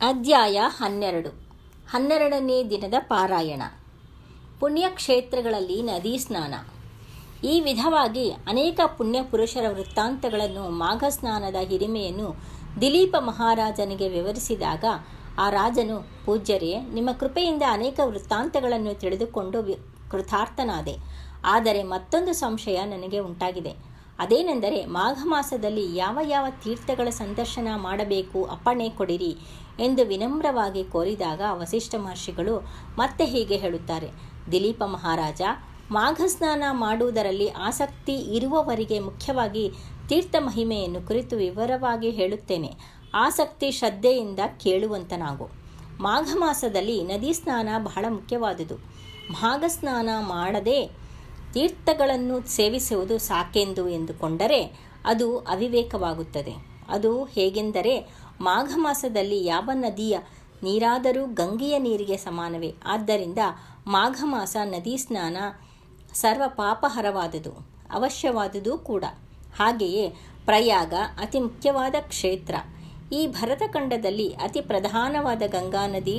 ಅಧ್ಯಾಯ 12. 12ನೇ ದಿನದ ಪಾರಾಯಣ. ಪುಣ್ಯಕ್ಷೇತ್ರಗಳಲ್ಲಿ ನದಿ ಸ್ನಾನ. ಈ ವಿಧವಾಗಿ ಅನೇಕ ಪುಣ್ಯ ಪುರುಷರ ವೃತ್ತಾಂತಗಳನ್ನು, ಮಾಘ ಸ್ನಾನದ ಹಿರಿಮೆಯನ್ನು ದಿಲೀಪ ಮಹಾರಾಜನಿಗೆ ವಿವರಿಸಿದಾಗ ಆ ರಾಜನು, ಪೂಜ್ಯರೇ, ನಿಮ್ಮ ಕೃಪೆಯಿಂದ ಅನೇಕ ವೃತ್ತಾಂತಗಳನ್ನು ತಿಳಿದುಕೊಂಡು ಕೃತಾರ್ಥನಾದೆ. ಆದರೆ ಮತ್ತೊಂದು ಸಂಶಯ ನನಗೆ ಉಂಟಾಗಿದೆ. ಅದೇನೆಂದರೆ, ಮಾಘ ಮಾಸದಲ್ಲಿ ಯಾವ ಯಾವ ತೀರ್ಥಗಳ ಸಂದರ್ಶನ ಮಾಡಬೇಕು, ಅಪ್ಪಣೆ ಕೊಡಿರಿ ಎಂದು ವಿನಮ್ರವಾಗಿ ಕೋರಿದಾಗ ವಸಿಷ್ಠ ಮಹರ್ಷಿಗಳು ಮತ್ತೆ ಹೀಗೆ ಹೇಳುತ್ತಾರೆ: ದಿಲೀಪ ಮಹಾರಾಜ, ಮಾಘ ಸ್ನಾನ ಮಾಡುವುದರಲ್ಲಿ ಆಸಕ್ತಿ ಇರುವವರಿಗೆ ಮುಖ್ಯವಾಗಿ ತೀರ್ಥ ಮಹಿಮೆಯನ್ನು ಕುರಿತು ವಿವರವಾಗಿ ಹೇಳುತ್ತೇನೆ. ಆಸಕ್ತಿ ಶ್ರದ್ಧೆಯಿಂದ ಕೇಳುವಂತನಾಗು. ಮಾಘ ಮಾಸದಲ್ಲಿ ನದಿ ಸ್ನಾನ ಬಹಳ ಮುಖ್ಯವಾದುದು. ಮಾಘ ಸ್ನಾನ ಮಾಡದೆ ತೀರ್ಥಗಳನ್ನು ಸೇವಿಸುವುದು ಸಾಕೆಂದು ಎಂದುಕೊಂಡರೆ ಅದು ಅವಿವೇಕವಾಗುತ್ತದೆ. ಅದು ಹೇಗೆಂದರೆ, ಮಾಘ ಮಾಸದಲ್ಲಿ ಯಾವ ನದಿಯ ನೀರಾದರೂ ಗಂಗೆಯ ನೀರಿಗೆ ಸಮಾನವೇ. ಆದ್ದರಿಂದ ಮಾಘ ಮಾಸ ನದಿ ಸ್ನಾನ ಸರ್ವ ಪಾಪಹರವಾದುದು, ಅವಶ್ಯವಾದುದೂ ಕೂಡ. ಹಾಗೆಯೇ ಪ್ರಯಾಗ ಅತಿ ಮುಖ್ಯವಾದ ಕ್ಷೇತ್ರ. ಈ ಭರತಖಂಡದಲ್ಲಿ ಅತಿ ಪ್ರಧಾನವಾದ ಗಂಗಾ ನದಿ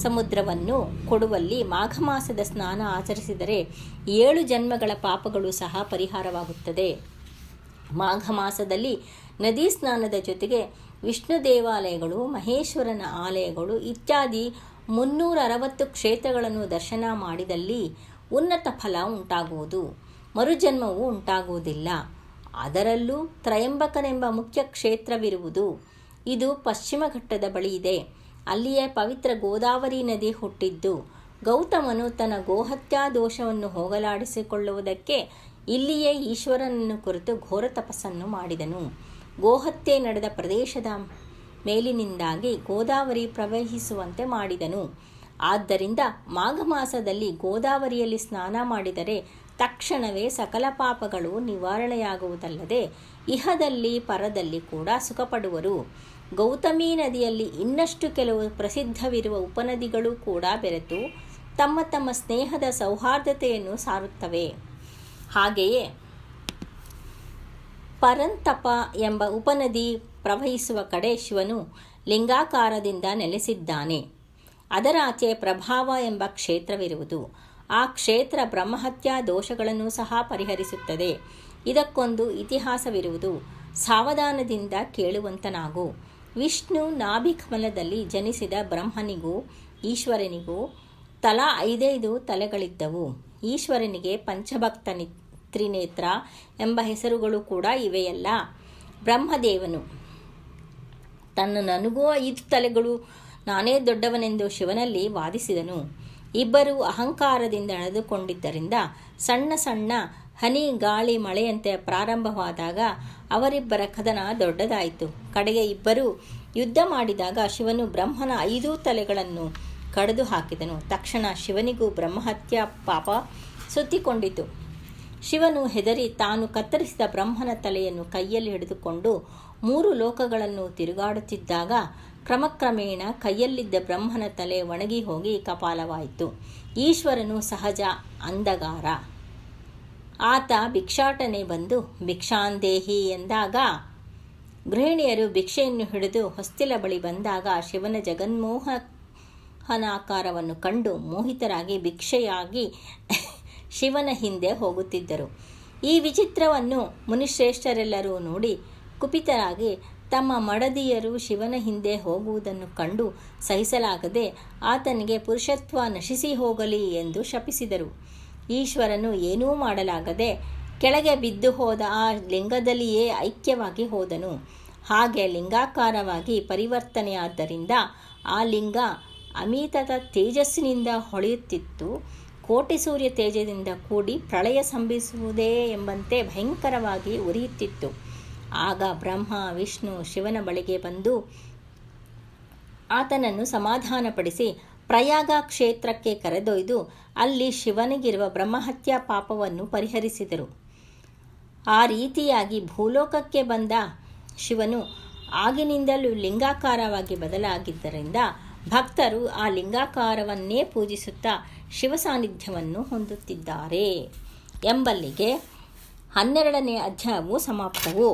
ಸಮುದ್ರವನ್ನು ಕೊಡುವಲ್ಲಿ ಮಾಘ ಮಾಸದ ಸ್ನಾನ ಆಚರಿಸಿದರೆ 7 ಜನ್ಮಗಳ ಪಾಪಗಳು ಸಹ ಪರಿಹಾರವಾಗುತ್ತದೆ. ಮಾಘ ಮಾಸದಲ್ಲಿ ನದಿ ಸ್ನಾನದ ಜೊತೆಗೆ ವಿಷ್ಣು ದೇವಾಲಯಗಳು, ಮಹೇಶ್ವರನ ಆಲಯಗಳು ಇತ್ಯಾದಿ 360 ಕ್ಷೇತ್ರಗಳನ್ನು ದರ್ಶನ ಮಾಡಿದಲ್ಲಿ ಉನ್ನತ ಫಲ ಉಂಟಾಗುವುದು, ಮರುಜನ್ಮವು ಉಂಟಾಗುವುದಿಲ್ಲ. ಅದರಲ್ಲೂ ತ್ರಯಂಬಕನೆಂಬ ಮುಖ್ಯ ಕ್ಷೇತ್ರವಿರುವುದು. ಇದು ಪಶ್ಚಿಮ ಘಟ್ಟದ ಬಳಿ ಇದೆ. ಅಲ್ಲಿಯೇ ಪವಿತ್ರ ಗೋದಾವರಿ ನದಿ ಹುಟ್ಟಿದ್ದು. ಗೌತಮನು ತನ್ನ ಗೋಹತ್ಯಾ ದೋಷವನ್ನು ಹೋಗಲಾಡಿಸಿಕೊಳ್ಳುವುದಕ್ಕೆ ಇಲ್ಲಿಯೇ ಈಶ್ವರನನ್ನು ಕುರಿತು ಘೋರ ತಪಸ್ಸನ್ನು ಮಾಡಿದನು. ಗೋಹತ್ಯೆ ನಡೆದ ಪ್ರದೇಶದ ಮೇಲಿನಿಂದಾಗಿ ಗೋದಾವರಿ ಪ್ರವಹಿಸುವಂತೆ ಮಾಡಿದನು. ಆದ್ದರಿಂದ ಮಾಘ ಮಾಸದಲ್ಲಿ ಗೋದಾವರಿಯಲ್ಲಿ ಸ್ನಾನ ಮಾಡಿದರೆ ತಕ್ಷಣವೇ ಸಕಲ ಪಾಪಗಳು ನಿವಾರಣೆಯಾಗುವುದಲ್ಲದೆ ಇಹದಲ್ಲಿ ಪರದಲ್ಲಿ ಕೂಡ ಸುಖಪಡುವರು. ಗೌತಮಿ ನದಿಯಲ್ಲಿ ಇನ್ನಷ್ಟು ಕೆಲವು ಪ್ರಸಿದ್ಧವಿರುವ ಉಪನದಿಗಳು ಕೂಡ ಬೆರೆತು ತಮ್ಮ ತಮ್ಮ ಸ್ನೇಹದ ಸೌಹಾರ್ದತೆಯನ್ನು ಸಾರುತ್ತವೆ. ಹಾಗೆಯೇ ಪರಂತಪ ಎಂಬ ಉಪನದಿ ಪ್ರವಹಿಸುವ ಕಡೆ ಶಿವನು ಲಿಂಗಾಕಾರದಿಂದ ನೆಲೆಸಿದ್ದಾನೆ. ಅದರಾಚೆ ಪ್ರಭಾವ ಎಂಬ ಕ್ಷೇತ್ರವಿರುವುದು. ಆ ಕ್ಷೇತ್ರ ಬ್ರಹ್ಮಹತ್ಯಾ ದೋಷಗಳನ್ನು ಸಹ ಪರಿಹರಿಸುತ್ತದೆ. ಇದಕ್ಕೊಂದು ಇತಿಹಾಸವಿರುವುದು. ಸಾವಧಾನದಿಂದ ಕೇಳುವಂತನಾಗು. ವಿಷ್ಣು ನಾಭಿಕಮಲದಲ್ಲಿ ಜನಿಸಿದ ಬ್ರಹ್ಮನಿಗೂ ಈಶ್ವರನಿಗೂ ತಲಾ 5 ತಲೆಗಳಿದ್ದವು. ಈಶ್ವರನಿಗೆ ಪಂಚಭಕ್ತ ತ್ರಿನೇತ್ರ ಎಂಬ ಹೆಸರುಗಳು ಕೂಡ ಇವೆಯಲ್ಲ. ಬ್ರಹ್ಮದೇವನು ನನಗೂ 5 ತಲೆಗಳು, ನಾನೇ ದೊಡ್ಡವನೆಂದು ಶಿವನಲ್ಲಿ ವಾದಿಸಿದನು. ಇಬ್ಬರು ಅಹಂಕಾರದಿಂದ ನಡೆದುಕೊಂಡಿದ್ದರಿಂದ ಸಣ್ಣ ಸಣ್ಣ ಹನಿ ಗಾಳಿ ಮಳೆಯಂತೆ ಪ್ರಾರಂಭವಾದಾಗ ಅವರಿಬ್ಬರ ಕದನ ದೊಡ್ಡದಾಯಿತು. ಕಡೆಗೆ ಇಬ್ಬರು ಯುದ್ಧ ಮಾಡಿದಾಗ ಶಿವನು ಬ್ರಹ್ಮನ 5 ತಲೆಗಳನ್ನು ಕಡಿದು ಹಾಕಿದನು. ತಕ್ಷಣ ಶಿವನಿಗೂ ಬ್ರಹ್ಮಹತ್ಯಾ ಪಾಪ ಸುತ್ತಿಕೊಂಡಿತು. ಶಿವನು ಹೆದರಿ ತಾನು ಕತ್ತರಿಸಿದ ಬ್ರಹ್ಮನ ತಲೆಯನ್ನು ಕೈಯಲ್ಲಿ ಹಿಡಿದುಕೊಂಡು 3 ಲೋಕಗಳನ್ನು ತಿರುಗಾಡುತ್ತಿದ್ದಾಗ ಕ್ರಮಕ್ರಮೇಣ ಕೈಯಲ್ಲಿದ್ದ ಬ್ರಹ್ಮನ ತಲೆ ಒಣಗಿ ಹೋಗಿ ಕಪಾಲವಾಯಿತು. ಈಶ್ವರನು ಸಹಜ ಅಂಧಗಾರ. ಆತ ಭಿಕ್ಷಾಟನೆ ಬಂದು ಭಿಕ್ಷಾಂದೇಹಿ ಎಂದಾಗ ಗೃಹಿಣಿಯರು ಭಿಕ್ಷೆಯನ್ನು ಹಿಡಿದು ಹೊಸ್ತಿಲ ಬಳಿ ಬಂದಾಗ ಶಿವನ ಜಗನ್ಮೋಹನಾಕಾರವನ್ನು ಕಂಡು ಮೋಹಿತರಾಗಿ ಭಿಕ್ಷೆಯಾಗಿ ಶಿವನ ಹಿಂದೆ ಹೋಗುತ್ತಿದ್ದರು. ಈ ವಿಚಿತ್ರವನ್ನು ಮುನಿಶ್ರೇಷ್ಠರೆಲ್ಲರೂ ನೋಡಿ ಕುಪಿತರಾಗಿ ತಮ್ಮ ಮಡದಿಯರು ಶಿವನ ಹಿಂದೆ ಹೋಗುವುದನ್ನು ಕಂಡು ಸಹಿಸಲಾಗದೆ ಆತನಿಗೆ ಪುರುಷತ್ವ ನಶಿಸಿ ಹೋಗಲಿ ಎಂದು ಶಪಿಸಿದರು. ಈಶ್ವರನು ಏನೂ ಮಾಡಲಾಗದೆ ಕೆಳಗೆ ಬಿದ್ದು ಹೋದ ಆ ಲಿಂಗದಲ್ಲಿಯೇ ಐಕ್ಯವಾಗಿ ಹೋದನು. ಹಾಗೆ ಲಿಂಗಾಕಾರವಾಗಿ ಪರಿವರ್ತನೆಯಾದ್ದರಿಂದ ಆ ಲಿಂಗ ಅಮಿತದ ತೇಜಸ್ಸಿನಿಂದ ಹೊಳೆಯುತ್ತಿತ್ತು. ಕೋಟಿ ಸೂರ್ಯ ತೇಜದಿಂದ ಕೂಡಿ ಪ್ರಳಯ ಸಂಭವಿಸುವುದೇ ಎಂಬಂತೆ ಭಯಂಕರವಾಗಿ ಉರಿಯುತ್ತಿತ್ತು. ಆಗ ಬ್ರಹ್ಮ ವಿಷ್ಣು ಶಿವನ ಬಳಿಗೆ ಬಂದು ಆತನನ್ನು ಸಮಾಧಾನಪಡಿಸಿ ಪ್ರಯಾಗ ಕ್ಷೇತ್ರಕ್ಕೆ ಕರೆದೊಯ್ದು ಅಲ್ಲಿ ಶಿವನಿಗಿರುವ ಬ್ರಹ್ಮಹತ್ಯಾ ಪಾಪವನ್ನು ಪರಿಹರಿಸಿದರು. ಆ ರೀತಿಯಾಗಿ ಭೂಲೋಕಕ್ಕೆ ಬಂದ ಶಿವನು ಆಗಿನಿಂದಲೂ ಲಿಂಗಾಕಾರವಾಗಿ ಬದಲಾಗಿದ್ದರಿಂದ ಭಕ್ತರು ಆ ಲಿಂಗಾಕಾರವನ್ನೇ ಪೂಜಿಸುತ್ತಾ ಶಿವ ಸಾನ್ನಿಧ್ಯವನ್ನು ಹೊಂದುತ್ತಿದ್ದಾರೆ ಎಂಬಲ್ಲಿಗೆ 12ನೇ ಅಧ್ಯಾಯವು ಸಮಾಪ್ತವು.